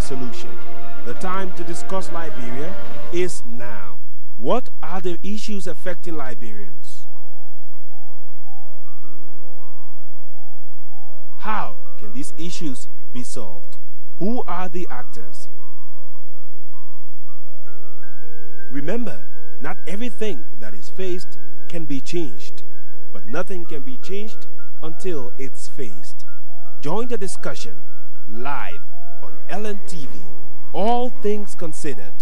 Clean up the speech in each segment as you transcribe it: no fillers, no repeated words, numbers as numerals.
solution. The time to discuss Liberia is now. What are the issues affecting Liberians? How can these issues be solved? Who are the actors? Remember, not everything that is faced can be changed, but nothing can be changed until it's faced. Join the discussion live on LNTV, All Things Considered,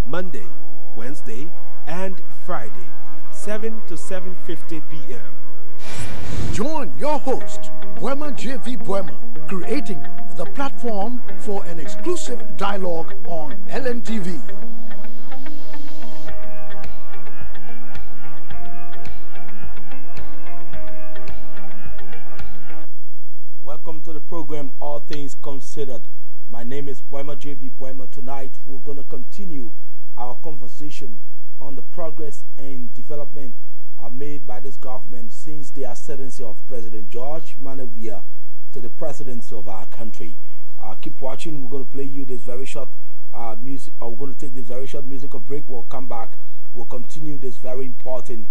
Monday, Wednesday, and Friday, 7 to 7:50 p.m. Join your host, Boema JV Boema, creating the platform for an exclusive dialogue on LNTV. Welcome to the program All Things Considered. My name is Boema JV Boema. Tonight we're going to continue our conversation on the progress and development made by this government since the ascendancy of President George Manneh Weah to the presidency of our country. Keep watching. We're going to play you this very short music. We're going to take this very short musical break. We'll come back. We'll continue this very important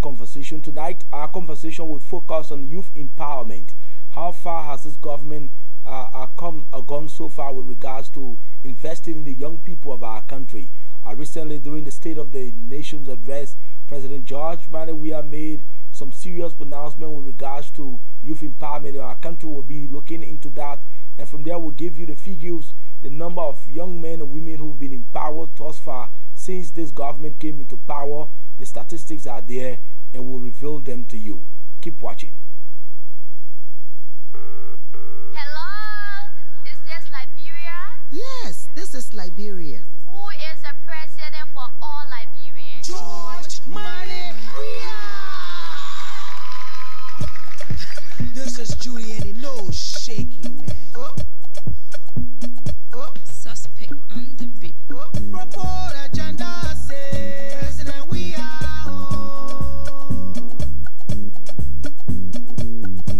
conversation tonight. Our conversation will focus on youth empowerment. How far has this government gone so far with regards to investing in the young people of our country? Recently, during the State of the Nation's address, President George Manneh Weah made some serious pronouncement with regards to youth empowerment. Our country will be looking into that, and from there we'll give you the figures, the number of young men and women who've been empowered thus far since this government came into power. The statistics are there, and we'll reveal them to you. Keep watching. Hello, is this Liberia? Yes, this is Liberia. Who is the president for all Liberians? George Manneh Weah. This is Julian, no shaking man. Suspect on the beat. Report agenda say President Weah.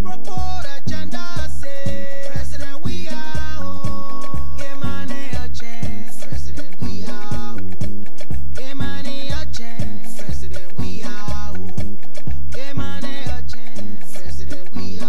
Report agenda say President Weah. Give Manneh a chance, President Weah. Give Manneh a chance, President Weah. Give Manneh a chance, President Weah.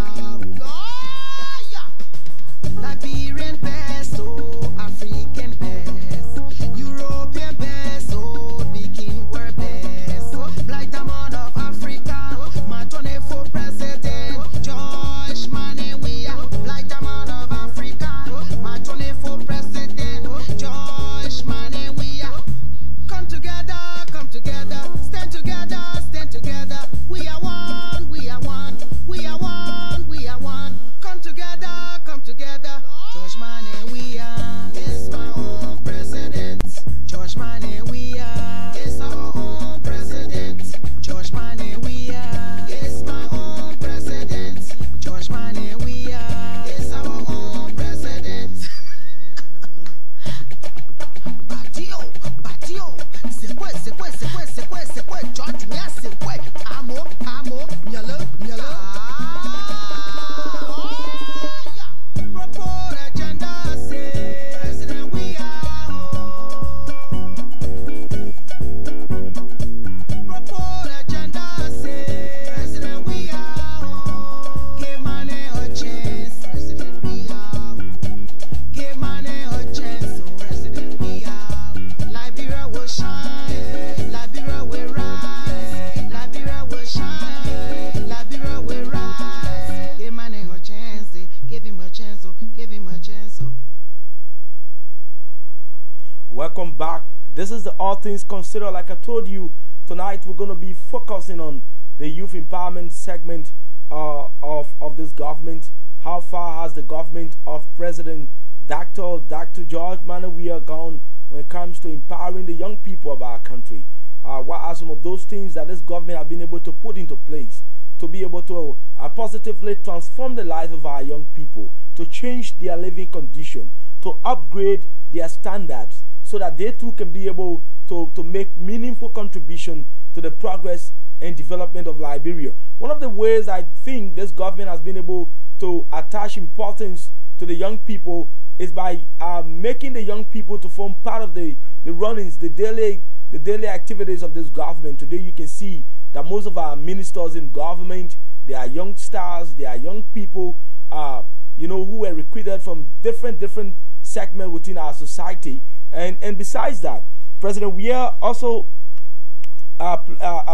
Liberian best, oh, African best, European best, oh, speaking word best. Blight Diamond of Africa, my 24 president, George Manneh Weah. Blight Diamond of Africa, my 24 president, George Manneh Weah. Come together, stand together, we are one, we are one, we are one, we are one. Come together, George Manneh Weah is my own president. George Manneh Weah is our own president. George Manneh Weah is my own president. George Manneh Weah is our own president. Patio, c'est quoi, George Weah, c'est quoi? Amo, mielo. Report agenda say President Weah. Report agenda say President Weah. Give Manneh a chance, President Weah. Give Manneh a chance, President Weah. Liberia will shine, Liberia will rise, Liberia will shine, Liberia will rise. Give Manneh a chance, give him a chance, give him a chance. Welcome back. This is the All Things Considered. Like I told you, tonight we're going to be focusing on the youth empowerment segment of this government. How far has the government of President Dr. George Manneh Weah gone when it comes to empowering the young people of our country? What are some of those things that this government have been able to put into place to be able to positively transform the lives of our young people, to change their living condition, to upgrade their standards so that they too can be able to make meaningful contribution to the progress and development of Liberia? One of the ways I think this government has been able to attach importance to the young people is by making the young people to form part of the runnings, the daily activities of this government. Today you can see that most of our ministers in government, they are youngsters, they are young people, who were recruited from different segments within our society. And besides that, President Weah also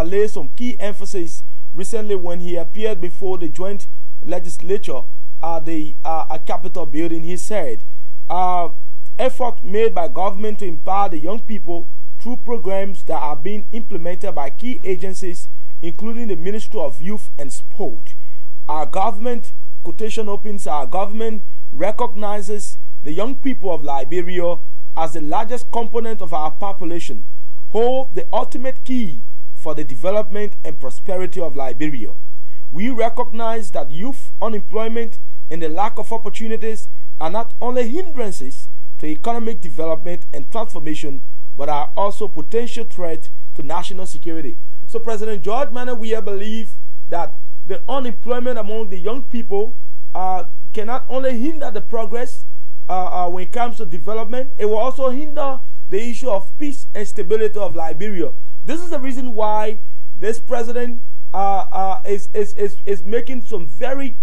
laid some key emphasis recently when he appeared before the joint legislature at the Capitol building. He said, effort made by government to empower the young people through programs that are being implemented by key agencies, including the Ministry of Youth and Sport. Our government, quotation opens, our government recognizes the young people of Liberia as the largest component of our population, hold the ultimate key for the development and prosperity of Liberia. We recognize that youth unemployment and the lack of opportunities are not only hindrances to economic development and transformation, but are also potential threats to national security. So President George Manneh Weah believes that the unemployment among the young people cannot only hinder the progress when it comes to development, it will also hinder the issue of peace and stability of Liberia. This is the reason why this president is making some very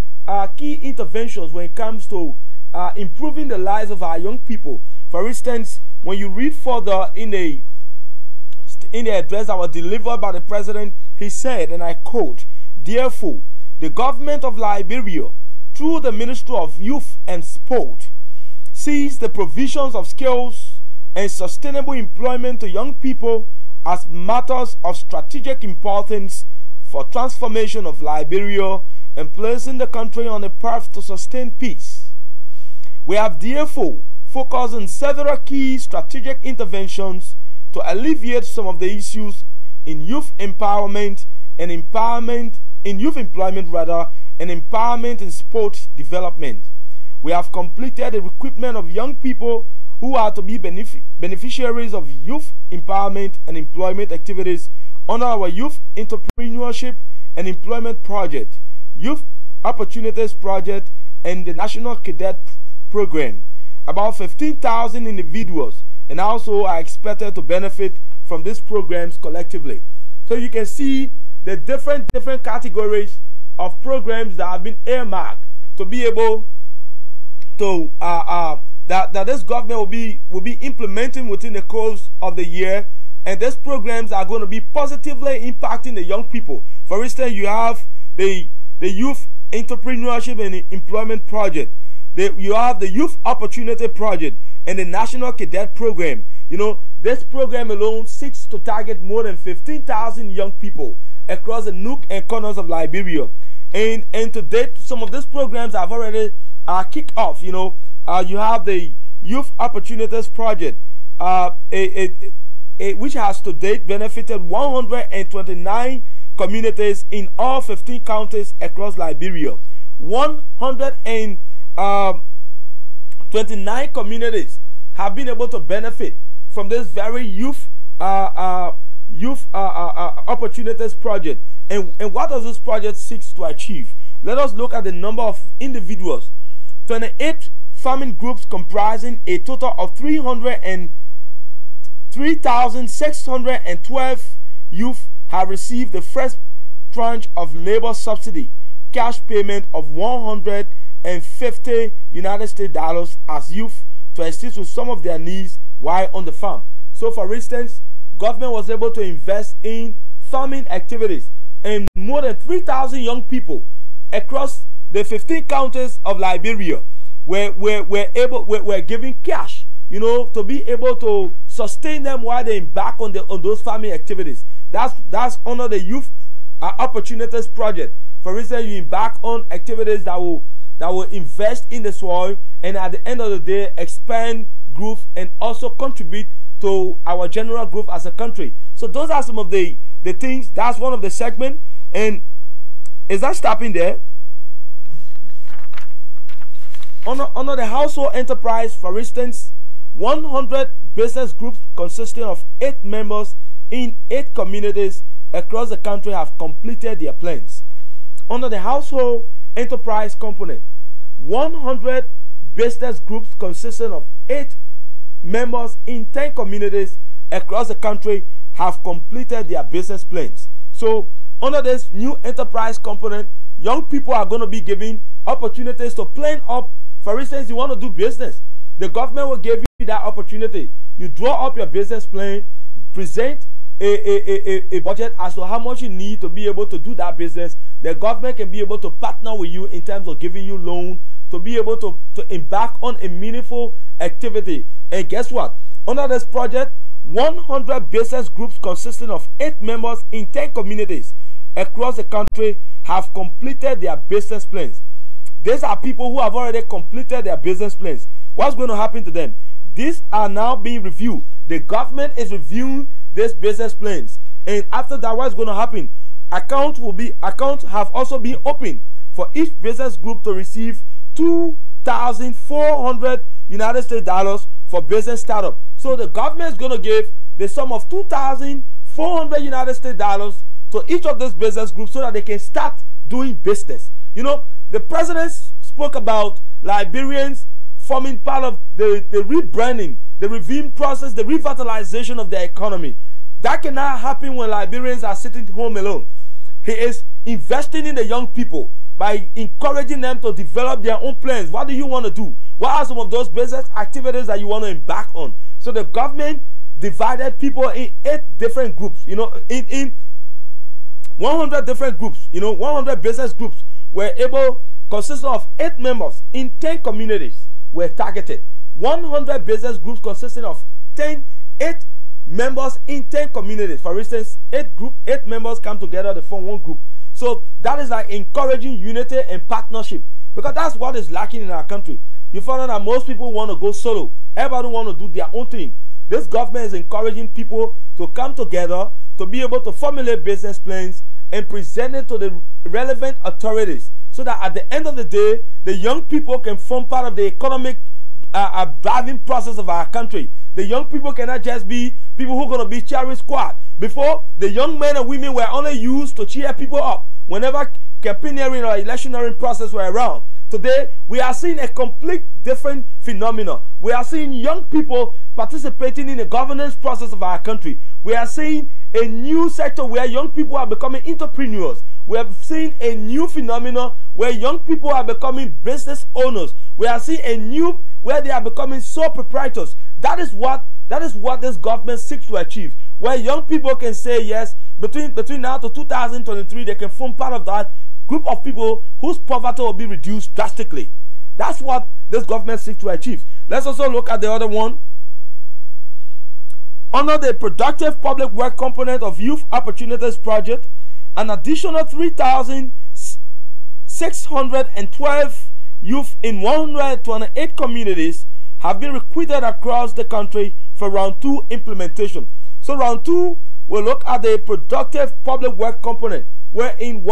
key interventions when it comes to improving the lives of our young people. For instance, when you read further in the address that was delivered by the president, he said, and I quote, "Therefore, the government of Liberia, through the Ministry of Youth and Sport, sees the provisions of skills and sustainable employment to young people as matters of strategic importance for transformation of Liberia and placing the country on a path to sustain peace. We have therefore focused on several key strategic interventions to alleviate some of the issues in youth empowerment and empowerment in sport development. We have completed the recruitment of young people who are to be beneficiaries of youth empowerment and employment activities under our Youth Entrepreneurship and Employment Project, Youth Opportunities Project, and the National Cadet Program. About 15,000 individuals and also are expected to benefit from these programs collectively. So you can see the different categories of programs that have been earmarked to be able to that this government will be implementing within the course of the year, and these programs are going to be positively impacting the young people. For instance, you have the Youth Entrepreneurship and Employment Project, you have the Youth Opportunity Project, and the National Cadet Program. You know, this program alone seeks to target more than 15,000 young people across the nook and corners of Liberia. And to date, some of these programs have already kicked off. You know, you have the Youth Opportunities Project, which has to date benefited 129 communities in all 15 counties across Liberia. 129 communities have been able to benefit from this very Youth Opportunities Project. And what does this project seek to achieve? Let us look at the number of individuals. 28 farming groups comprising a total of 3,612 youth have received the first tranche of labor subsidy cash payment of $150 United States as youth to assist with some of their needs while on the farm. So for instance, government was able to invest in farming activities, and more than 3,000 young people across the 15 counties of Liberia were given cash, you know, to be able to sustain them while they embark on those farming activities. That's under the Youth Opportunities Project. For instance, you embark on activities that will invest in the soil, and at the end of the day expand growth and also contribute to our general growth as a country. So those are some of the things. That's one of the segments. And is that stopping there? Under the household enterprise, for instance, 100 business groups consisting of 8 members in 8 communities across the country have completed their plans. Under the household enterprise component, 100 business groups consisting of 8 members in 10 communities across the country have completed their business plans. So under this new enterprise component, young people are going to be given opportunities to plan up. For instance, you want to do business, the government will give you that opportunity. You draw up your business plan, present a budget as to how much you need to be able to do that business. The government can be able to partner with you in terms of giving you loan to be able to embark on a meaningful activity. And guess what? Under this project, 100 business groups consisting of 8 members in 10 communities across the country have completed their business plans. These are people who have already completed their business plans. What's going to happen to them? These are now being reviewed. The government is reviewing these business plans, and after that, what's going to happen? Accounts have also been opened for each business group to receive $2,400 United States dollars for business startup. So the government is going to give the sum of $2,400 United States dollars to each of these business groups so that they can start doing business. You know, the president spoke about Liberians forming part of the rebranding, the reviving process, the revitalization of their economy. That cannot happen when Liberians are sitting home alone. He is investing in the young people by encouraging them to develop their own plans. What do you want to do? What are some of those business activities that you want to embark on? So the government divided people in 8 different groups, you know, in 100 different groups, you know, 100 business groups were able, consisting of 8 members in 10 communities were targeted. 100 business groups consisting of 8 members in 10 communities. For instance, 8 members come together to form one group. So that is like encouraging unity and partnership, because that's what is lacking in our country. You find out that most people want to go solo. Everybody want to do their own thing. This government is encouraging people to come together to be able to formulate business plans and present it to the relevant authorities, so that at the end of the day, the young people can form part of the economic driving process of our country. The young people cannot just be people who are going to be cheering squad. Before, the young men and women were only used to cheer people up whenever campaigning or electioneering process were around. Today, we are seeing a complete different phenomenon. We are seeing young people participating in the governance process of our country. We are seeing a new sector where young people are becoming entrepreneurs. We have seen a new phenomenon where young people are becoming business owners. We are seeing a new where they are becoming sole proprietors. That is what this government seeks to achieve. Where young people can say yes, between now to 2023, they can form part of that group of people whose poverty will be reduced drastically. That's what this government seeks to achieve. Let's also look at the other one. Under the productive public work component of Youth Opportunities Project, an additional 3,612 youth in 128 communities have been recruited across the country for round 2 implementation. So round 2 will look at the productive public work component, where in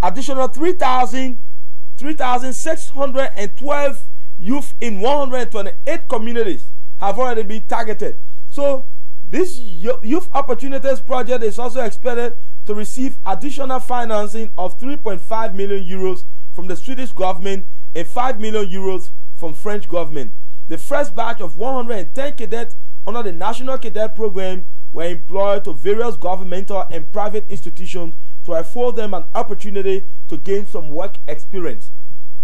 additional 3,612 youth in 128 communities have already been targeted. So this Youth Opportunities Project is also expected to receive additional financing of 3.5 million euros from the Swedish government and 5 million euros from French government. The first batch of 110 cadets under the National Cadet Program were employed to various governmental and private institutions to afford them an opportunity to gain some work experience.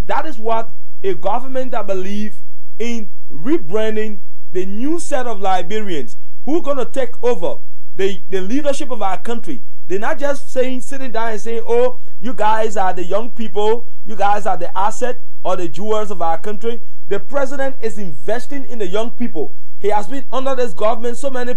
That is what a government that believes in rebranding the new set of Liberians who are going to take over the leadership of our country. They're not just sitting down and saying, oh, you guys are the young people, you guys are the asset or the jewels of our country. The president is investing in the young people. He has been under this government, so many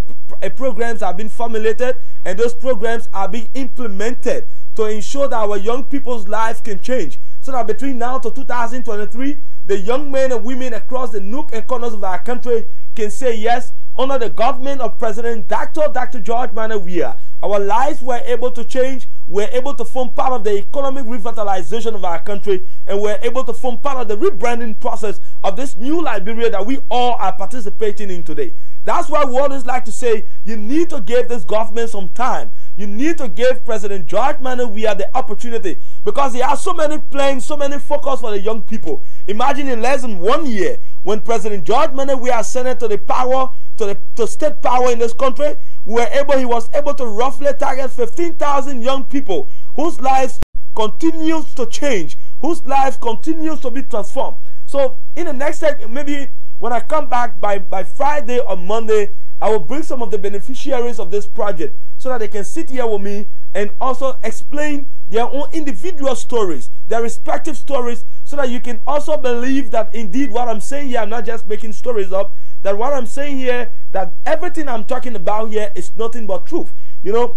programs have been formulated, and those programs are being implemented to ensure that our young people's lives can change. So that between now to 2023, the young men and women across the nook and corners of our country can say yes, under the government of President Dr. George Manuel Weah, our lives were able to change. We're able to form part of the economic revitalization of our country, and we're able to form part of the rebranding process of this new Liberia that we all are participating in today. That's why we always like to say you need to give this government some time. You need to give President George Manneh Weah the opportunity, because he has so many plans, so many focus for the young people. Imagine in less than 1 year, when President George Manneh Weah ascended to the power, to state power in this country, he was able to roughly target 15,000 young people whose lives continues to change, whose lives continues to be transformed. So in the next segment, maybe when I come back by Friday or Monday, I will bring some of the beneficiaries of this project so that they can sit here with me and also explain their own individual stories, their respective stories, so that you can also believe that indeed what I'm saying here, I'm not just making stories up, that what I'm saying here, that everything I'm talking about here is nothing but truth. You know,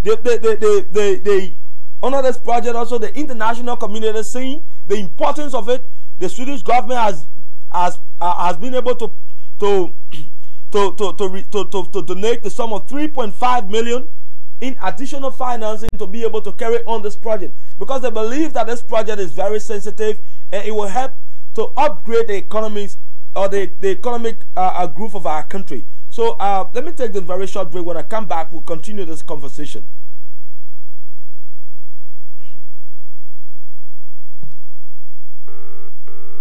they honor this project, also the international community is seeing the importance of it. The Swedish government has been able to donate the sum of 3.5 million in additional financing to be able to carry on this project, because they believe that this project is very sensitive and it will help to upgrade the economies or the economic growth of our country. So let me take this very short break. When I come back, we'll continue this conversation.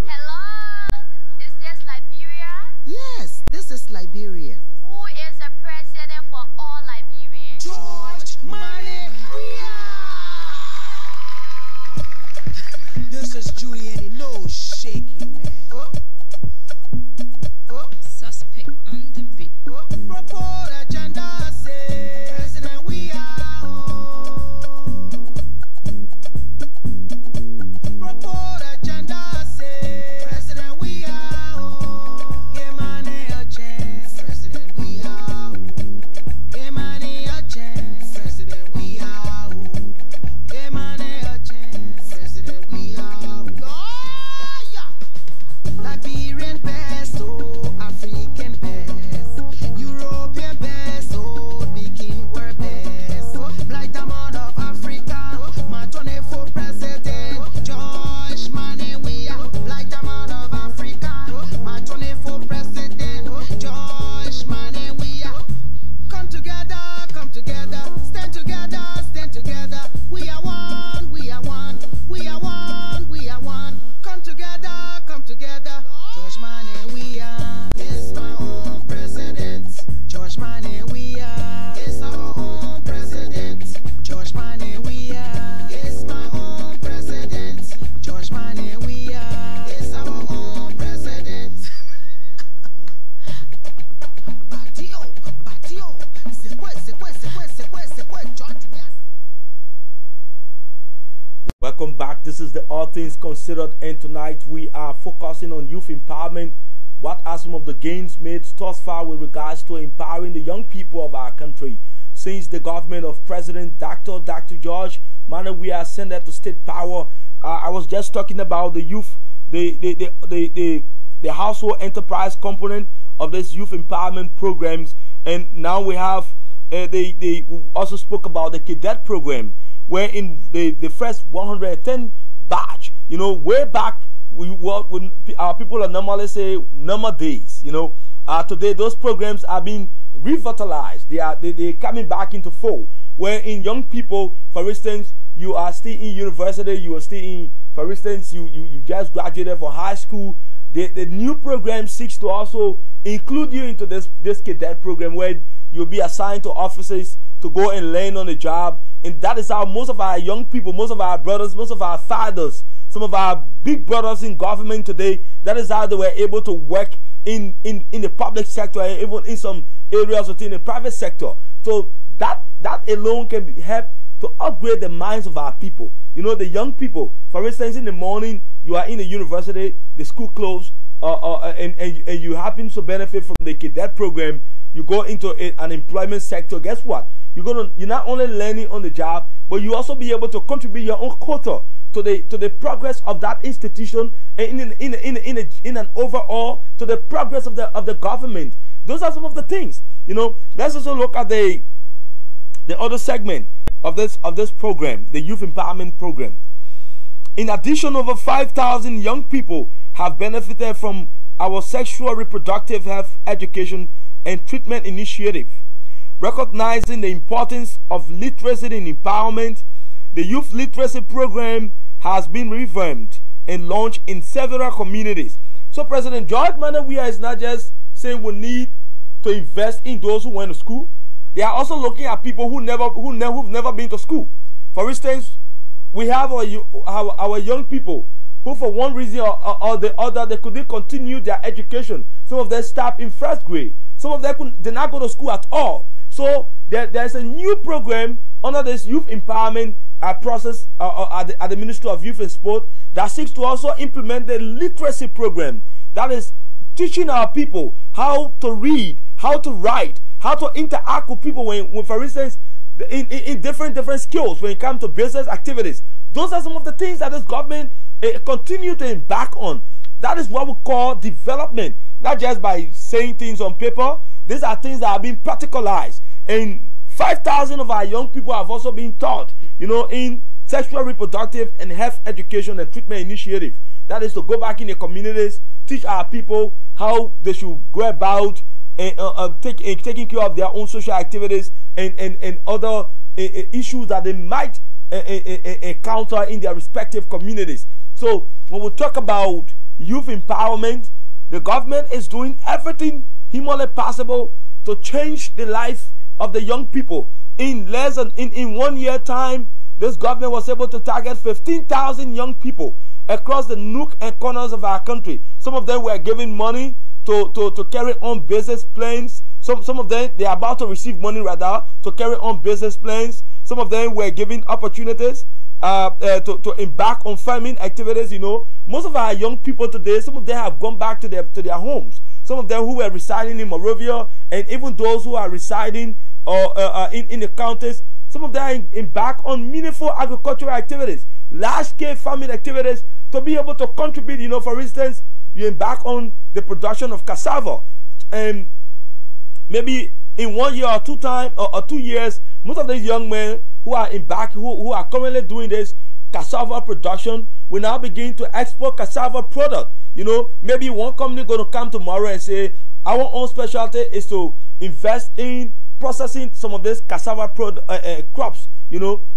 Hello? Is this Liberia? Yes, this is Liberia. Who is the president for all Liberians? George Manneh Weah. This is Julian, no shaking, man. Suspect on the beat. Propose agenda, say President Weah. Propose agenda, say President Weah. Give Manneh a chance, President Weah. Give Manneh a chance, President Weah. Give Manneh a chance, President Weah. Liberian best, oh, African best, European best, oh, Bikin were best. Black Diamond of Africa, my 24 president, George Manneh Weah. Black Diamond of Africa, my 24 president, George Manneh Weah. Come together, stand together, we are one, we are one, we are one, we are one. Come together, George Manneh Weah is my own president. George Manneh Weah is our own president. George Manneh Weah is my own president. George Manneh Weah is our own president. Patio, c'est quoi, George Weah. Welcome back. This is the All Things Considered, and tonight we are focusing on youth empowerment. What are some of the gains made thus far with regards to empowering the young people of our country since the government of President Dr. George Manneh Weah ascended to state power? I was just talking about the youth, the household enterprise component of this youth empowerment programs, and now we have they also spoke about the cadet program, where in the first 110 batch, you know, way back, when our people normally say number days, you know, today those programs are being revitalized. They're coming back into fold, where in young people, for instance, you are still in university, you are still in, for instance, you just graduated from high school. The new program seeks to also include you into this cadet program, where you'll be assigned to offices to go and learn on the job. And that is how most of our young people, most of our brothers, most of our fathers, some of our big brothers in government today, that is how they were able to work in the public sector and even in some areas within the private sector. So that alone can help to upgrade the minds of our people. You know, the young people, for instance, in the morning, you are in the university, the school closed, and you happen to benefit from the cadet program. You go into an employment sector. Guess what? You're not only learning on the job, but you also be able to contribute your own quota to the progress of that institution, and in an overall to the progress of the government. Those are some of the things. You know, let's also look at the other segment of this program, the youth empowerment program. In addition, over 5,000 young people have benefited from our sexual reproductive health education and treatment initiative. recognizing the importance of literacy and empowerment, the youth literacy program has been revamped and launched in several communities. So President George Manneh Weah is not just saying we need to invest in those who went to school. They are also looking at people who've never been to school. For instance, we have our young people who, for one reason or the other, they couldn't continue their education. Some of them stopped in first grade. Some of them did not go to school at all. So there's a new program under this youth empowerment process at the Ministry of Youth and Sport that seeks to also implement the literacy program. That is teaching our people how to read, how to write, how to interact with people when for instance, in different skills when it comes to business activities. Those are some of the things that this government continue to embark on. That is what we call development, not just by saying things on paper. These are things that are being practicalized. And 5,000 of our young people have also been taught, in sexual, reproductive, and health education and treatment initiative. That is to go back in the communities, teach our people how they should go about taking care of their own social activities and other issues that they might encounter in their respective communities. So when we talk about youth empowerment, the government is doing everything humanly possible to change the life of the young people. In less than in 1 year time, this government was able to target 15,000 young people across the nook and corners of our country. Some of them were given money to carry on business plans. Some of them, they are about to receive money rather to carry on business plans. Some of them were given opportunities to embark on farming activities. Most of our young people today, some of them have gone back to their homes. Some of them who were residing in Monrovia, and even those who are residing in the counties, some of them embark on meaningful agricultural activities, large-scale farming activities to be able to contribute. For instance, you embark on the production of cassava, and maybe in 1 year or 2 years, most of these young men who are who are currently doing this cassava production will now begin to export cassava product. Maybe one company going to come tomorrow and say, our own specialty is to invest in processing some of this cassava crops.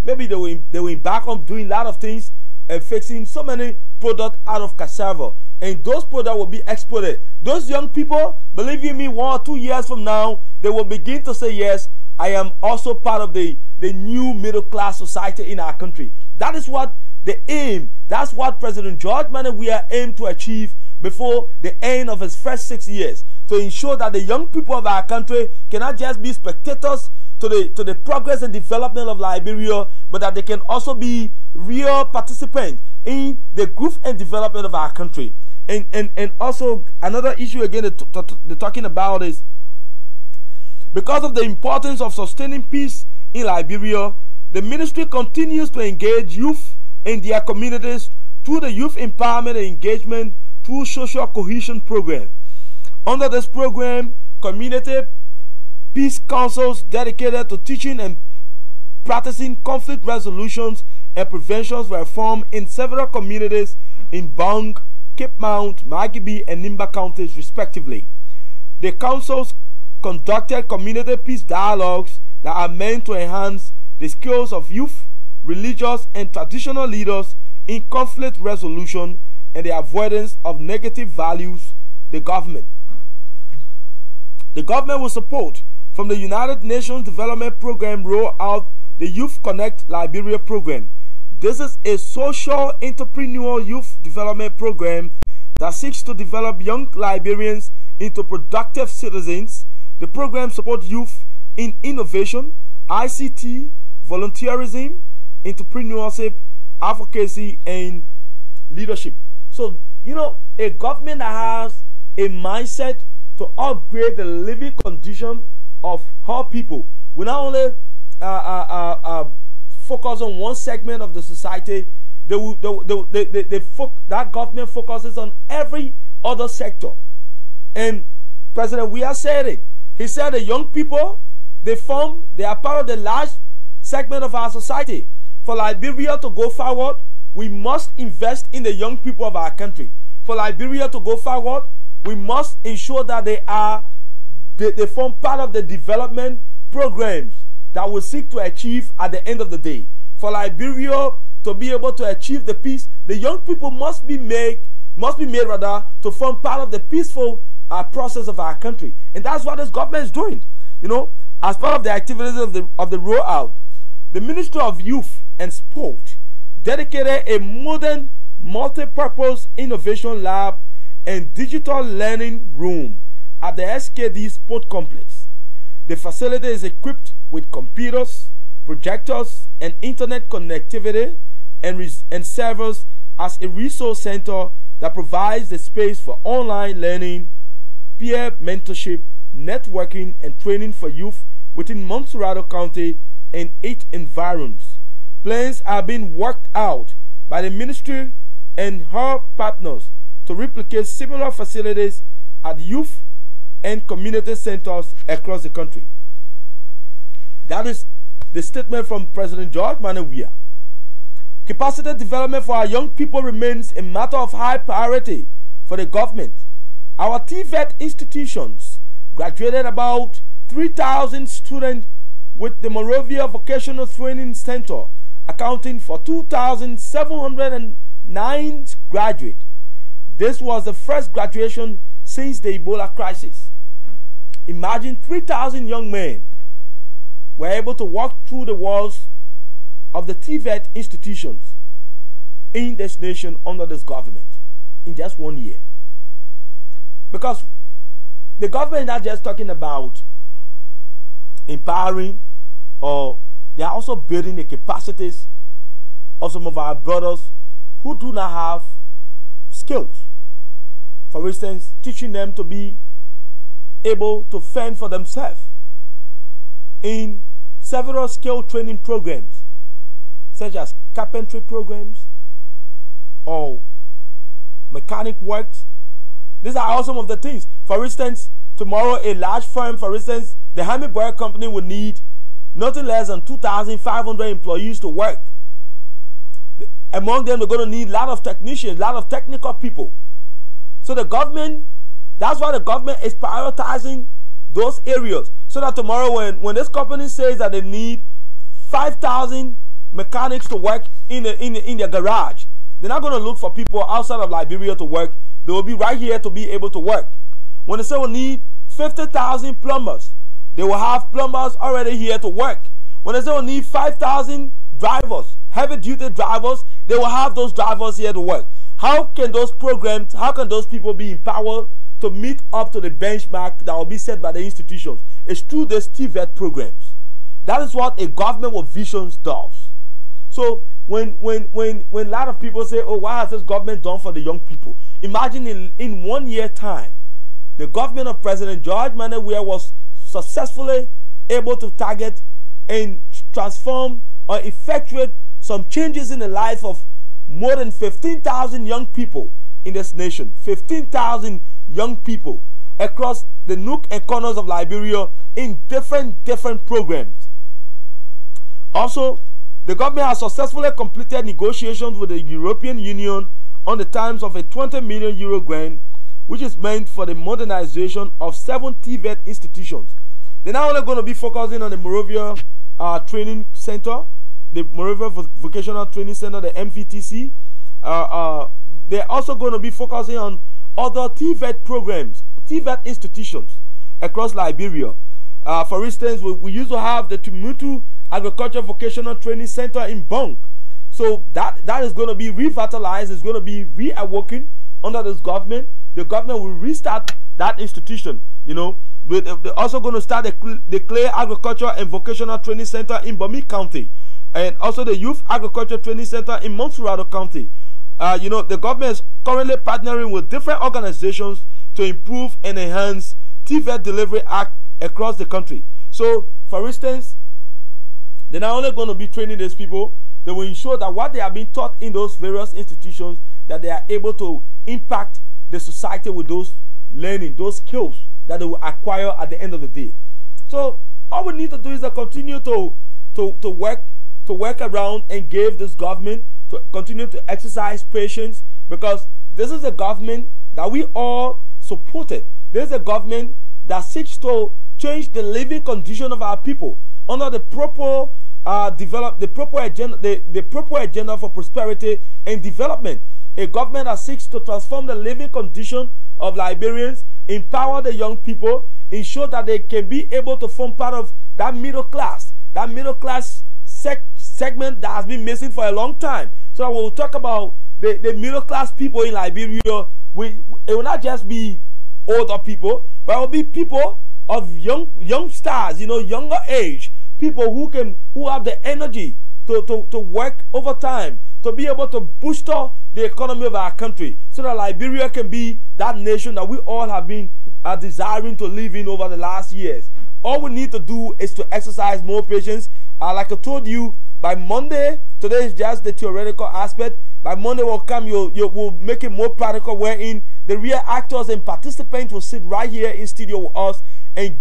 Maybe they will embark on doing a lot of things and fixing so many products out of cassava, and those products will be exported. Those young people, believe you me, 1 or 2 years from now, they will begin to say, yes, I am also part of the new middle class society in our country. That is what the aim, that's what President George Manneh Weah aimed to achieve before the end of his first 6 years, to ensure that the young people of our country cannot just be spectators to the progress and development of Liberia, but that they can also be real participants in the growth and development of our country. And also another issue again they're talking about is, because of the importance of sustaining peace in Liberia, the ministry continues to engage youth in their communities through the Youth Empowerment and Engagement through Social Cohesion Program. Under this program, community peace councils dedicated to teaching and practicing conflict resolutions and preventions were formed in several communities in Bong, Cape Mount, Margibi, and Nimba counties respectively. The councils conducted community peace dialogues that are meant to enhance the skills of youth, religious, and traditional leaders in conflict resolution and the avoidance of negative values. The government will support from the United Nations Development Program roll out the Youth Connect Liberia program. This is a social entrepreneurial youth development program that seeks to develop young Liberians into productive citizens. The program supports youth in innovation, ICT, volunteerism, entrepreneurship, advocacy, and leadership. So, a government that has a mindset to upgrade the living condition of her people will not only focus on one segment of the society. That government focuses on every other sector. And President Weah said it. He said the young people, they are part of the large segment of our society. For Liberia to go forward, we must invest in the young people of our country. For Liberia to go forward, we must ensure that they form part of the development programs that will seek to achieve at the end of the day. For Liberia to be able to achieve the peace, the young people must be made to form part of the peaceful process of our country. And that's what this government is doing. You know, as part of the activities of the rollout, the Ministry of Youth and Sport dedicated a modern multi-purpose innovation lab and digital learning room at the SKD Sport Complex. The facility is equipped with computers, projectors, and internet connectivity, and serves as a resource center that provides the space for online learning, peer mentorship, networking, and training for youth within Montserrado County and 8 environs. Plans are being worked out by the ministry and her partners to replicate similar facilities at youth and community centers across the country. That is the statement from President George Manneh Weah. Capacity development for our young people remains a matter of high priority for the government. Our TVET institutions graduated about 3,000 students, with the Monrovia Vocational Training Center accounting for 2,709 graduates. This was the first graduation since the Ebola crisis. Imagine 3,000 young men were able to walk through the walls of the TVET institutions in this nation under this government in just 1 year. Because the government is not just talking about empowering, or they are also building the capacities of some of our brothers who do not have skills. For instance, teaching them to be able to fend for themselves in several skill training programs, such as carpentry programs or mechanic works. These are all some of the things. For instance, tomorrow a large firm, for instance, the Hamid Boy Company will need nothing less than 2,500 employees to work. Among them, they're going to need a lot of technicians, a lot of technical people. So the government, that's why the government is prioritizing those areas. So that tomorrow when this company says that they need 5,000 mechanics to work in their garage, they're not going to look for people outside of Liberia to work. They will be right here to be able to work. When they say we need 50,000 plumbers, they will have plumbers already here to work. When they say we need 5,000 drivers, heavy-duty drivers, they will have those drivers here to work. How can those programs, how can those people be empowered to meet up to the benchmark that will be set by the institutions? It's through these TVET programs. That is what a government with visions does. So when a lot of people say, oh, why has this government done for the young people? Imagine in 1 year time, the government of President George Manneh Weah was successfully able to target and transform or effectuate some changes in the life of more than 15,000 young people in this nation. 15,000 young people across the nook and corners of Liberia in different programs. Also, the government has successfully completed negotiations with the European Union on the terms of a 20 million euro grant, which is meant for the modernization of 7 TVET institutions. They're not only going to be focusing on the Monrovia Training Center, the Monrovia Vocational Training Center, the MVTC. They're also going to be focusing on other TVET programs, TVET institutions across Liberia. For instance, we used to have the Tumutu Agriculture Vocational Training Center in Bong. So that is going to be revitalized, it's going to be reawoken under this government. The government will restart that institution. You know, they're also going to start the Clay Agriculture and Vocational Training Center in Bomi County, and also the Youth Agriculture Training Center in Montserrado County. You know, the government is currently partnering with different organizations to improve and enhance TVET delivery act across the country. So, for instance, they're not only going to be training these people, they will ensure that what they are being taught in those various institutions, that they are able to impact the society with those learning, those skills that they will acquire at the end of the day. So all we need to do is to continue to work around and give this government to continue to exercise patience, because this is a government that we all supported. This is a government that seeks to change the living condition of our people under the proper agenda for prosperity and development. A government that seeks to transform the living condition of Liberians, empower the young people, ensure that they can be able to form part of that middle class segment that has been missing for a long time. So when we talk about the middle class people in Liberia, it will not just be older people, but it will be people of young stars, younger age, people who have the energy to work overtime, to be able to boost up the economy of our country, so that Liberia can be that nation that we all have been desiring to live in over the last years. All we need to do is to exercise more patience. Like I told you, by Monday, today is just the theoretical aspect. By Monday will come, you will make it more practical, wherein the real actors and participants will sit right here in studio with us and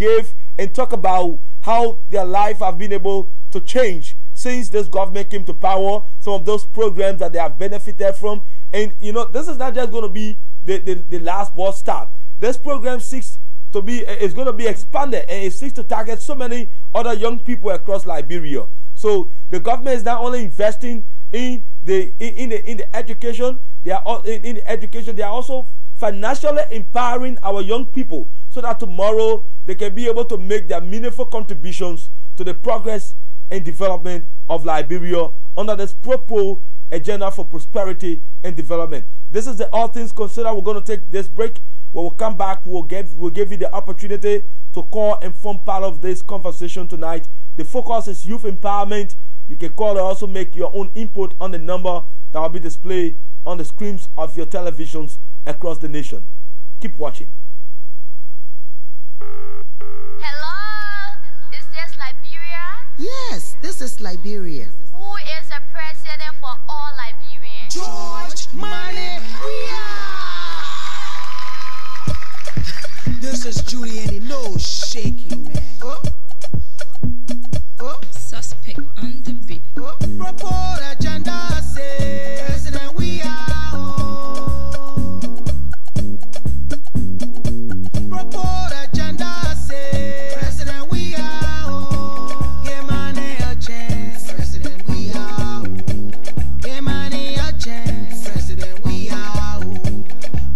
talk about how their life have been able to change since this government came to power, some of those programs that they have benefited from. And this is not just going to be the last bus stop. This program is going to be expanded, and it seeks to target so many other young people across Liberia. So the government is not only investing in the education, they are also financially empowering our young people, so that tomorrow they can be able to make their meaningful contributions to the progress and development of Liberia under this proper agenda for prosperity and development. This is the All Things Considered. We're going to take this break. When we come back, we'll give you the opportunity to call and form part of this conversation tonight. The focus is youth empowerment. You can call and also make your own input on the number that will be displayed on the screens of your televisions across the nation. Keep watching. Hello, is this Liberia? Yes, this is Liberia. Who is the president for all Liberians? George Money. This is Judy and he knows shaking, man. Suspect on the beat. Propose agenda say President we are home. Propose agenda say President we are home. Give money a chance, President we are home. Give money a chance, President we are home.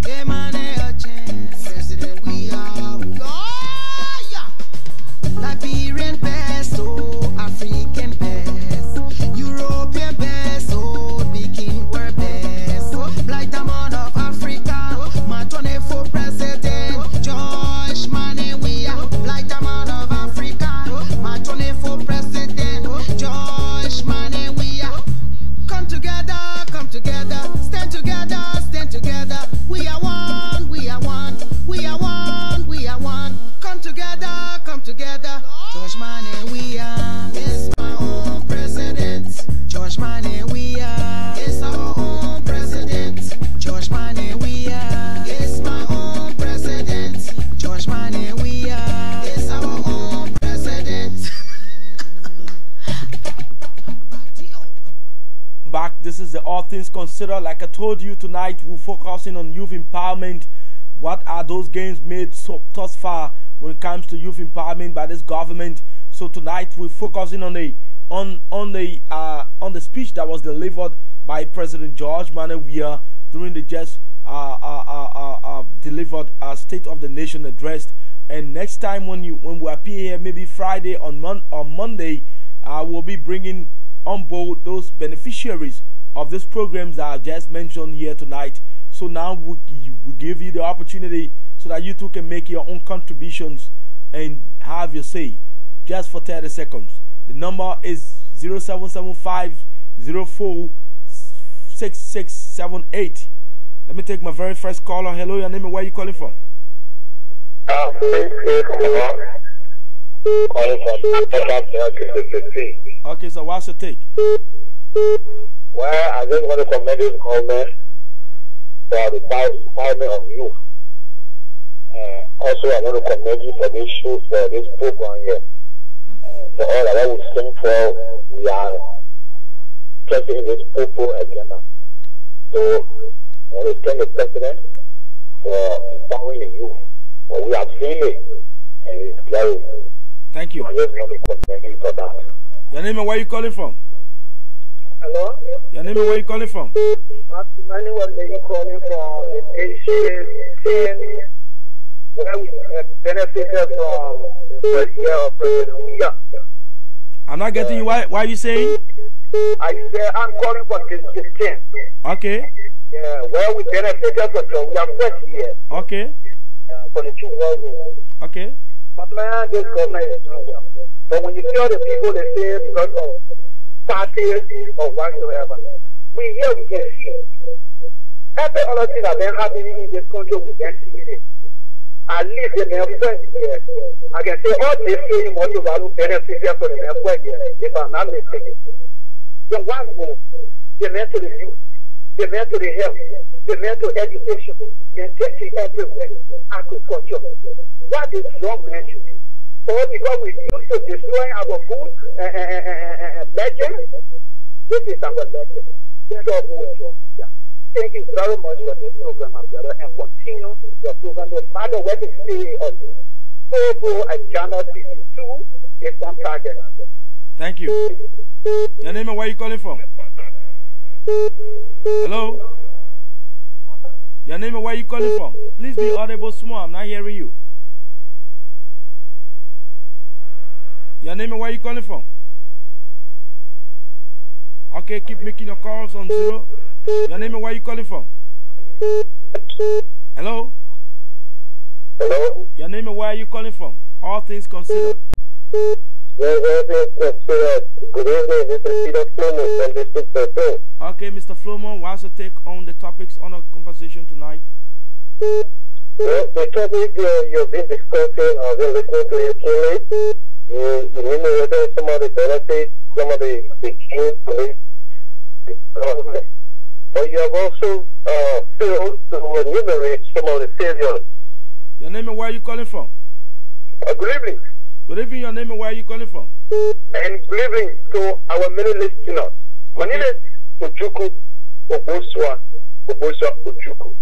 Give money a chance, President we are home. Oh, yeah. Liberian best, oh, African best, European best, oh, Bikin were best. Black Diamond of Africa, my 24 president, George Money we are. Black Diamond of Africa, my 24 president, George Money we are. Come together, stand together, stand together. We are one, we are one, we are one, we are one. Come together, George Money we are. It's my own president, George Money we are. It's our own president, George Money we are. It's my own president, George Money we are. It's our own president. Back, this is the All Things Considered. Like I told you tonight, we're focusing on youth empowerment. What are those gains made thus far when it comes to youth empowerment by this government? So tonight we're focusing on the speech that was delivered by President George Money during the just delivered State of the Nation address. And next time when we appear here, maybe Friday on Monday, we'll be bringing on board those beneficiaries of these programs that I just mentioned here tonight. So now we give you the opportunity so that you too can make your own contributions and have your say just for 30 seconds. The number is 0775-046678. Let me take my very first caller. Hello, your name and where are you calling from? Okay, so what's your take? Well, I just want to commend this government for the empowerment of youth. Also, I want to commend you for this show, for this program here. For all that I will sing for, we are trusting in this proper agenda. So, I want to thank the President for empowering the youth. What we are feeling and it's clear. Thank you. I just want to commend you for that. Your name and where you calling from? Hello? Your name and where you calling from? Many was calling from the Asian where we benefited from the first year of President Weah. I'm not getting you. Why are you saying? I said I'm calling from District 10. Okay. Yeah, where we benefited from the Weah first year. Okay. For the 2 world. Okay. But man, this government is doing well. But when you tell the people, they say because of parties or whatsoever, we here we can see every other thing that been happening in this country, we can see it. At least the next 20 years, I can say all this saying what you value benefit for the next 20 years, if I'm not mistaken. The one move, they meant to the youth, they meant to the health, they meant to education, they take it everywhere, agriculture. What is wrong, man, should be? Or because we used to destroy our food legend, this is our legend. This is all who is wrong. Yeah. Thank you very much for this program, my brother, and continue your program no matter what they say or do. Togo and Ghana Season 2 is on target. Thank you. Your name and where you calling from? Hello? Your name and where you calling from? Please be audible small. I'm not hearing you. Your name and where you calling from? Okay, keep making your calls on 0. Your name and where you calling from? Hello? Hello? Your name and where are you calling from? All things considered. Yes, all things considered. Good evening, this is Peter Flomo from District 13. Okay, Mr. Flomo, what's your take on the topics on our conversation tonight? Well, the topic you've been discussing, I've been listening to you keenly. You enumerated some of the benefits, some of the gains of the government. But you have also failed to enumerate some of the failures. Your name and where are you calling from? Good evening. Good evening, your name and where are you calling from? And good evening to our many listeners. My name is Ojuku Oboswa Ojuku.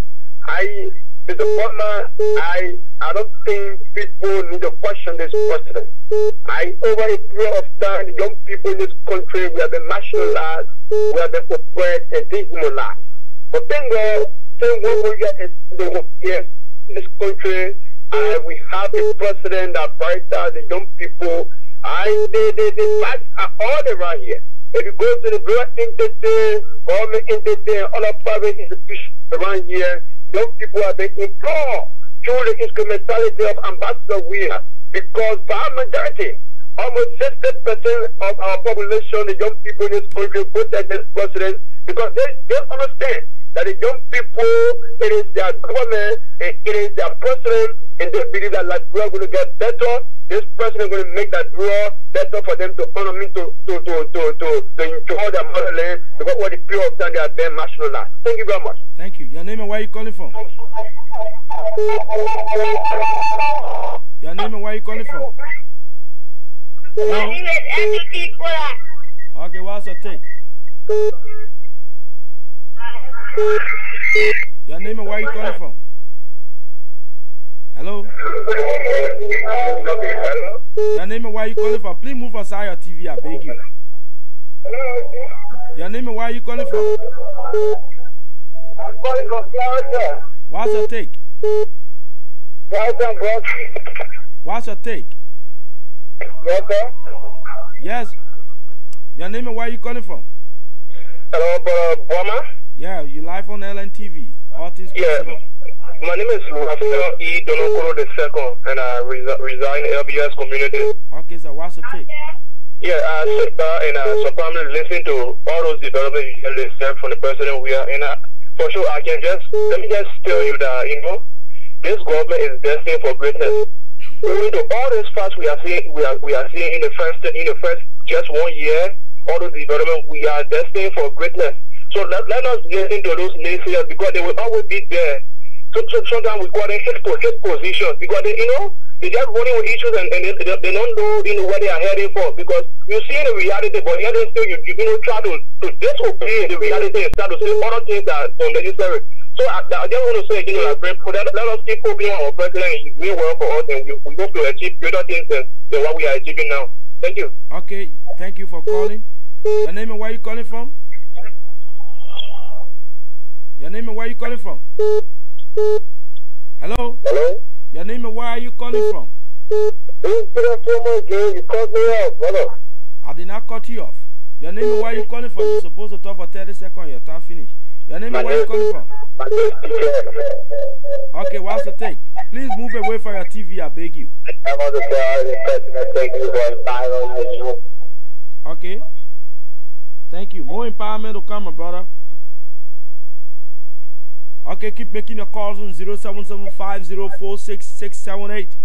Mr. Butler, I don't think people need to question this president. Over a period of time, the young people in this country, we have been marginalized, we have been oppressed and dehumanized. But thank God, saying 1 years in this country, we have a president that prioritizes the young people. The facts are all around here. If you go to the rural entity, government entity, and other private institutions around here, young people have been employed through the instrumentality of Ambassador Weah, because by majority, almost 60% of our population, the young people in this country, voted this president because they understand that the young people, it is their government, and it is their president, and they believe that Liberia is going to get better. This president is going to make that Liberia better for them to honor me, to enjoy their motherland, because what the period of time they are being nationalized. Thank you very much. Thank you. Your name and where are you calling from? Your name and where are you calling from? My name is Eddie Kura. Okay, what's your take? Your name and where are you calling from? Hello? Hello? Your name and where are you calling from? Please move aside your TV, I beg you. Your name and where are you calling from? I'm calling from Florida. What's your take? What's your take? Yes. Your name and where are you calling from? Hello, Brother Boma. Yeah, you live on LNTV. All things considered. My name is Rafael E. Donokoro II, and I reside in LBS community. Okay, so what's your take? Yeah, I sit back and so primarily listen to all those developments you usually said from the president we are, and for sure I can let me just tell you that, you know, this government is destined for greatness. Moving to all these facts we are seeing, we are seeing in the first just 1 year, all those developments, we are destined for greatness. So let us get into those naysayers, because they will always be there. So sometimes we call them hit positions, because they just running with issues and they don't know where they are heading for, because you see the reality, but yet still you try to disobey the reality and start to say other things that are unnecessary. So I just want to say again, like, let us keep hoping our president is doing well for us, and we hope to achieve greater things than what we are achieving now. Thank you. Okay, thank you for calling. Your name and where you calling from? Your name and where you calling from? Hello? Hello? Your name and where are you calling from? You called me off, brother. I did not cut you off. Your name and where you calling from? You're supposed to talk for 30 seconds. Your time finished. Your name and where you calling from? Okay, what's the take? Please move away from your TV, I beg you. I want to tell the president thank you for empowering you. Okay. Thank you. More empowerment will come, my brother. Okay, keep making your calls on 0775046678.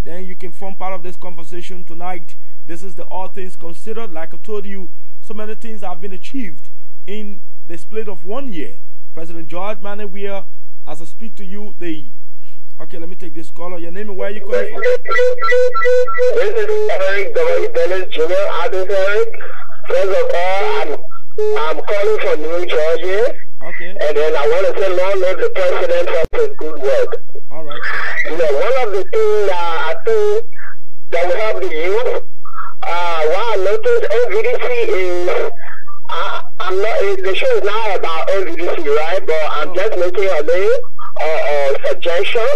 Then you can form part of this conversation tonight. This is the All Things Considered. Like I told you, so many things have been achieved in the split of 1 year. President George Manneh Weah, as I speak to you, okay, let me take this caller. Your name and where are you calling from? This is Eric W. Dennis Jr. Eric. First of all, I'm calling from New Jersey. Okay. And then I want to say long live the president for his good work. All right. You know, one of the things I think that will help the youth, what I noticed LVDC is, I'm not, the show is not about LVDC, right? But I'm just making a little suggestion.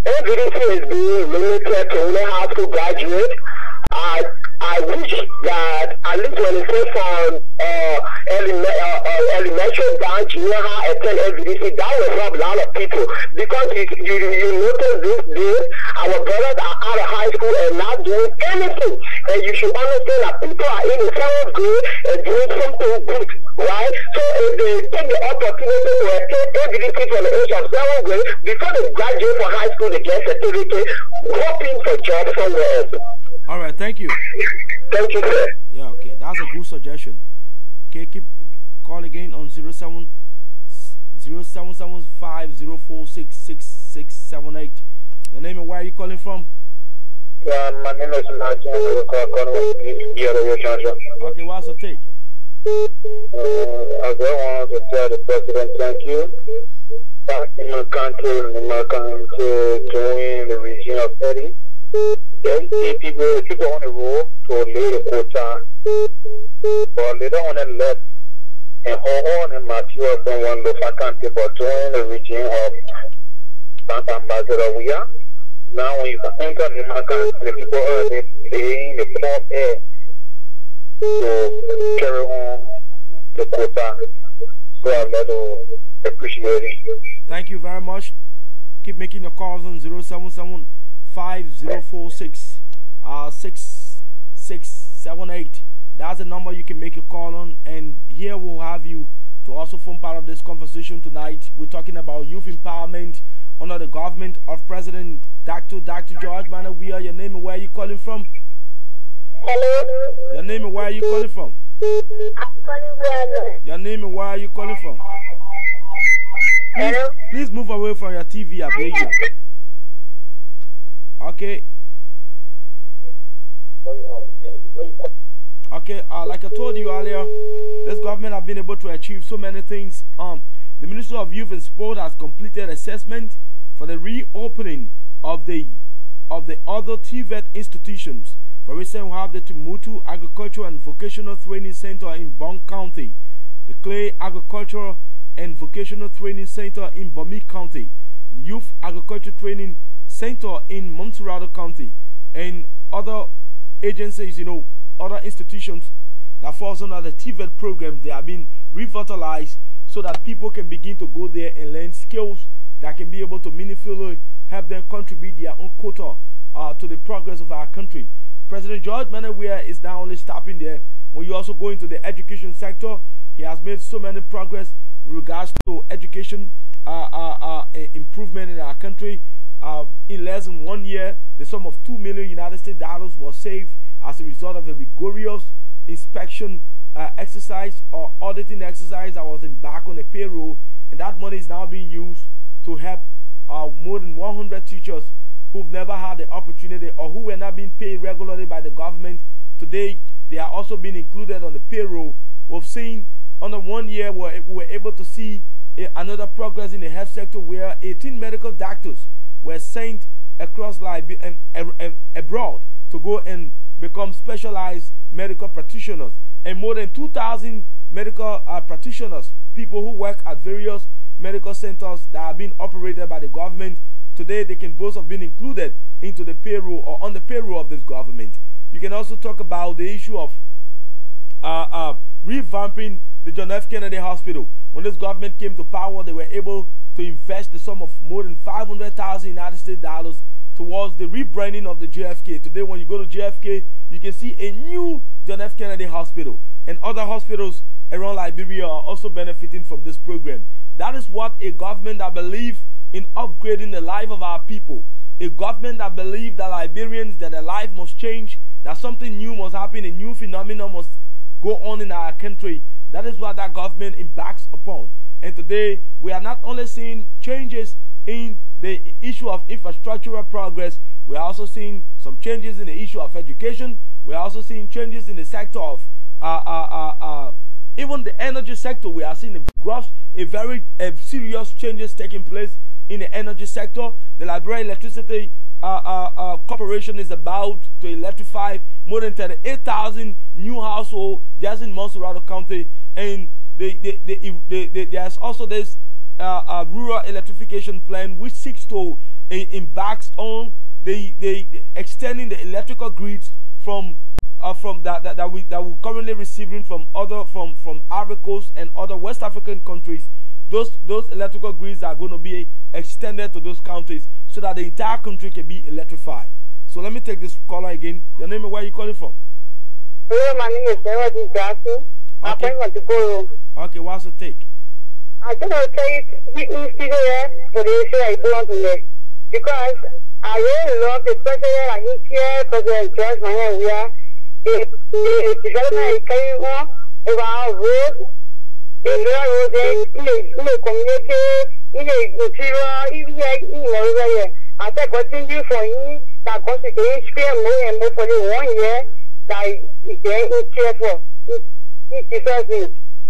LVDC is being limited to only high school graduates. I wish that at least when it says from elementary down junior high attend LVDC, that will help a lot of people, because you notice this day our brothers are out of high school and not doing anything, and you should understand that people are in the 7th grade and doing something good, right? So if they take the opportunity to attend LVDC from the age of 7th grade, before they graduate from high school, they get certificate, hoping for jobs somewhere else. All right, thank you. Thank you, sir. Yeah, okay, that's a good suggestion. Okay, keep call again on 0775046678. Your name and where are you calling from? My name is Martin. Okay, what's the take? I just want to tell the president thank you. Back in my country during the regime of Eddie. People on the road to lay the quota, but later on and left and hold and mature from one local country, but during the regime of Santa Ambassador Weah. Now when you enter the market, the people are laying the poor air to carry on the quota. So I'm going to appreciate it. Thank you very much. Keep making your calls on 077-5046-6678. That's the number you can make a call on, and here we'll have you to also form part of this conversation tonight. We're talking about youth empowerment under the government of President Dr. George Manneh Weah. Your name and where are you calling from? Hello. Your name and where are you calling from? I'm calling from. Your name and where are you calling from? Please move away from your TV, I beg you. Okay. Okay, like I told you earlier, this government have been able to achieve so many things. The Ministry of Youth and Sport has completed assessment for the reopening of the other TVET institutions. For instance, we have the Tumutu Agricultural and Vocational Training Center in Bong County, the Clay Agricultural and Vocational Training Center in Bomi County, Youth Agriculture Training Center in Montserrat County, and other agencies, other institutions that falls under the TVET programs. They have been revitalized so that people can begin to go there and learn skills that can be able to meaningfully help them contribute their own quota to the progress of our country. President George Manneh Weah is not only stopping there. When you also go into the education sector, he has made so many progress with regards to education improvement in our country. In less than 1 year, the sum of $2 million United States dollars was saved as a result of a rigorous inspection exercise or auditing exercise that was embarked on the payroll, and that money is now being used to help more than 100 teachers who've never had the opportunity or who were not being paid regularly by the government. Today, they are also being included on the payroll. We've seen under 1 year we were able to see another progress in the health sector where 18 medical doctors were sent across abroad to go and become specialized medical practitioners, and more than 2,000 medical practitioners, people who work at various medical centers that are being operated by the government. Today, they can both have been included into the payroll or on the payroll of this government. You can also talk about the issue of revamping the John F. Kennedy Hospital. When this government came to power, they were able to invest the sum of more than $500,000 United States dollars towards the rebranding of the JFK. Today, when you go to JFK, you can see a new John F. Kennedy Hospital, and other hospitals around Liberia are also benefiting from this program. That is what a government that believes in upgrading the life of our people, a government that believes that Liberians, that their life must change, that something new must happen, a new phenomenon must go on in our country. That is what that government embarks upon. And today, we are not only seeing changes in the issue of infrastructural progress, we are also seeing some changes in the issue of education. We are also seeing changes in the sector of even the energy sector. We are seeing a very serious changes taking place in the energy sector. The Liberia Electricity Corporation is about to electrify more than 38,000 new households just in Monserrate County, and there's also this rural electrification plan which seeks to embark on the extending the electrical grids from that we're currently receiving from Ivory Coast and other West African countries. Those electrical grids are going to be extended to those countries so that the entire country can be electrified. So let me take this caller again. Your name and where are you calling from? Hello, my name is Sarah Jackson. Okay. Okay, what's the take? I just want to tell you, for the issue I want to make, because I really love the president and his chair, President George Manuel Weah. The development is carrying on over our roads. The roads in the community, in the interior, even here. I think continue for him that because he can spend more and more for the 1 year that he can chair for.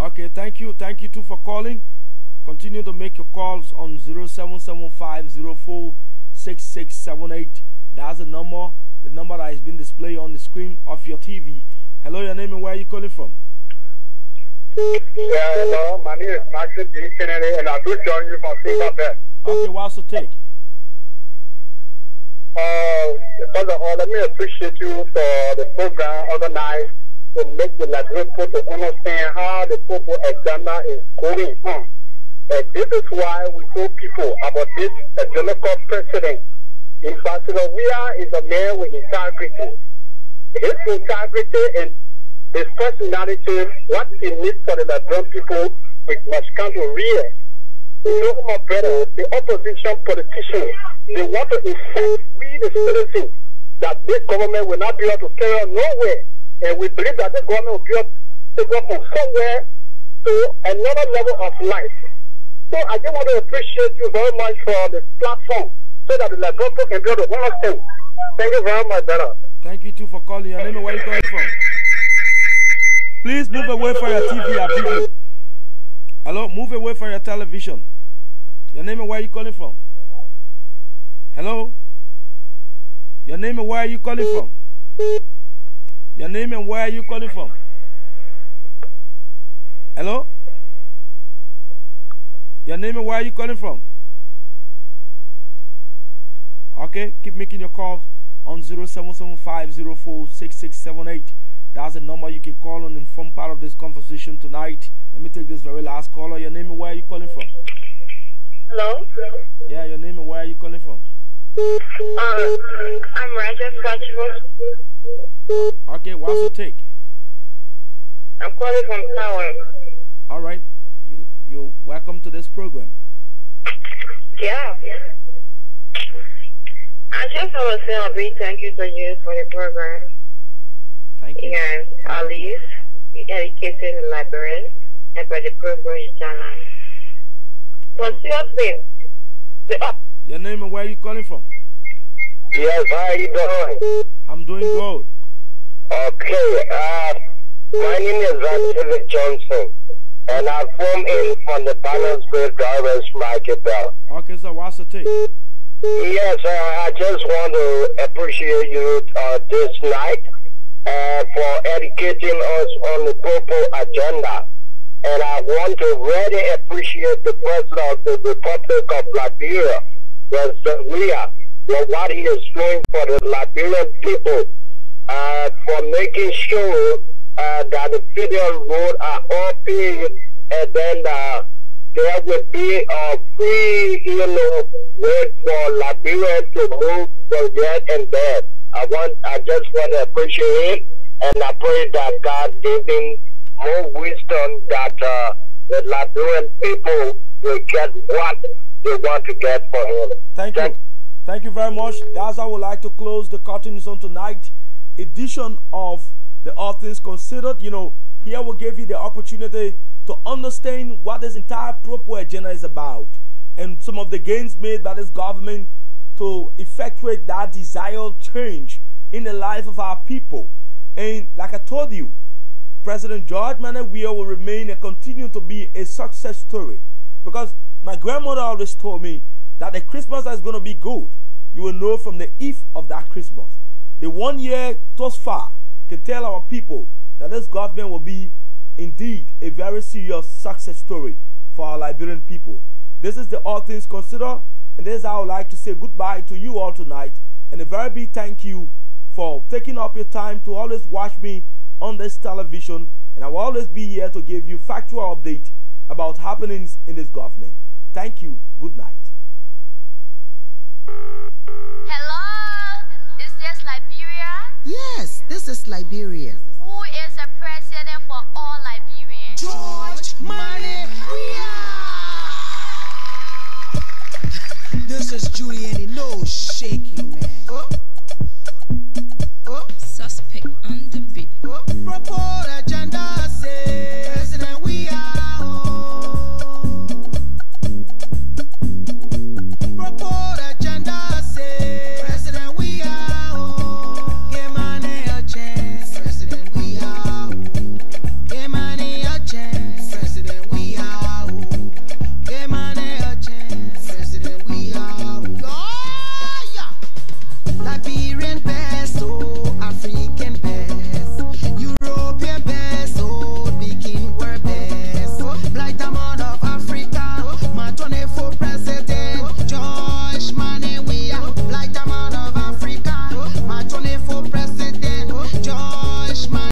Okay, thank you. Thank you too for calling. Continue to make your calls on 0775046678. That's the number that has been displayed on the screen of your TV. Hello, your name and where are you calling from? Yeah, hello. My name is Maxim D. Kennedy, and I do join you from Singapore. Okay, what's the take? First of all, let me appreciate you for the program organized to make the Liberian people understand how the Popo agenda is going on. And this is why we told people about this evangelical president. Ambassador Weah is a man with integrity. His integrity and his personality, what he needs for the Liberian people, we must come to real. No more better, the opposition politicians, they want to insist we the citizens that this government will not be able to carry on nowhere. And we believe that the government will be able to go from somewhere to another level of life. So I just want to appreciate you very much for the platform so that the Liberian people can be able to understand. Thank you very much, brother. Thank you too for calling. Your name and where are you calling from? Please move away from your TV or video. Hello, move away from your television. Your name and where are you calling from? Hello? Your name and where are you calling from? Your name and where are you calling from? Hello? Your name and where are you calling from? Okay, keep making your calls on 0775046678. That's the number you can call and inform part of this conversation tonight. Let me take this very last caller. Your name and where are you calling from? Hello? Yeah, your name and where are you calling from? I'm Raja Fatimus. Okay, what's your take? I'm calling from Tower. All right, you're welcome to this program. Yeah. I just want to say a big thank you to you for the program. Thank you. Yes, Alice, the educated librarian, and by the program channel. But seriously, your name and where are you calling from? Yes, how are you doing? I'm doing good. Okay, my name is Rajiv Johnson. And I phone in from the Bannersville Drivers Market Bell. Okay, so what's the take? Yes, I just want to appreciate you this night for educating us on the purple agenda. And I want to really appreciate the President of the Republic of Liberia, President Weah, for what he is doing for the Liberian people, for making sure that the federal roads are all paid, and then there will be a free, way for Liberia to move from here and there. I just want to appreciate him, and I pray that God give him more wisdom that the Liberian people will get what they want to get for him. Thank you. Thank you very much. That's how I would like to close the curtains on tonight edition of the All Things Considered. Here we give you the opportunity to understand what this entire purple agenda is about and some of the gains made by this government to effectuate that desired change in the life of our people. And like I told you, President George Manneh Weah will remain and continue to be a success story, because my grandmother always told me that the Christmas that is going to be good, you will know from the eve of that Christmas. The 1 year thus far can tell our people that this government will be indeed a very serious success story for our Liberian people. This is the All Things Considered, and this is how I would like to say goodbye to you all tonight, and a very big thank you for taking up your time to always watch me on this television, and I will always be here to give you factual update about happenings in this government. Thank you. Good night. Hello, is this Liberia? Yes, this is Liberia. Who is the president for all Liberians? George Manneh Weah. This is Julian, no shaking man. Suspect on the beat. Propose agenda say President Weah. Propose agenda say President Weah. Give Manneh a chance, President Weah. Give Manneh a chance, President Weah. Give Manneh a chance, President Weah. Liberian band.